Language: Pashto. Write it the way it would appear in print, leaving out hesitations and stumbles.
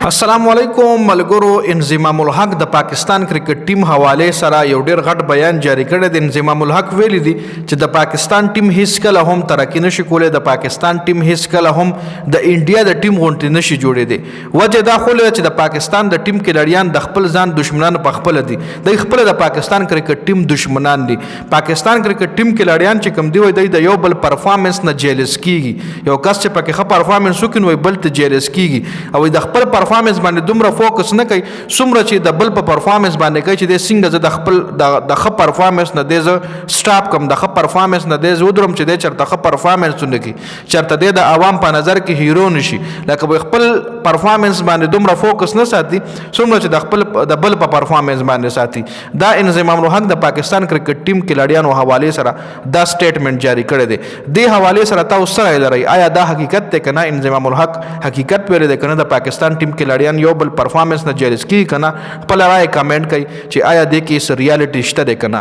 السلام علیکم ملګرو. انضمام الحق د پاکستان کرکټ ټیم حواله سره یو ډیر غټ بیان جاری کړی دی. انضمام الحق ویلي دي چې د پاکستان ټیم هیڅ کله هم ترقی نشي کولی، د پاکستان ټیم هیڅ کله هم د انډیا د ټیم غونټې نشي جوړېدی. وجه دا خو چې د پاکستان د ټیم کھلاڑیان د خپل ځان دشمنان په خپل دي، د خپل د پاکستان کرکټ ټیم دشمنان دي. پاکستان کرکټ ټیم کھلاڑیان چې کوم دی وای د یو بل پرفارمنس نه جیلس کیږي. یو کس چې پکې ښه پرفارمنس وکړي وای بل ته جیلس کیږي او د خپل پرفارمنس باندې دومره فوکس نه کوي څومره چې د بل په پرفارمنس باندې کوي چې د څنګه زه د خپل د ښه پرفارمنس نه دی زه سټاپ کم، د ښه پرفارمنس نه دی زه ودرم چې دی چېرته ښه پرفارمنس ونه کړي، چېرته دی د عوام په نظر کې هیرو نشي. لکه به خپل پرفارمنس باندې دومره فوکس نه ساتي څومره چې د خپل د بل په پرفارمنس باندې ساتي. دا انضمام الحق د پاکستان کرکټ ټیم کھلاڑیانو حواله سره دا سټیټمنټ جاری کړی دی. د حواله سره تاسو سره لري آیا دا حقیقت دی کنه؟ انضمام الحق حقیقت ویل دی کنه د پاکستان ټیم کھلاڑیان یو بل پرفارمنس نه جیلس کی کنه؟ خپل رائے کامنټ کړئ چې آیا د کې ریالټي شته ده کنه.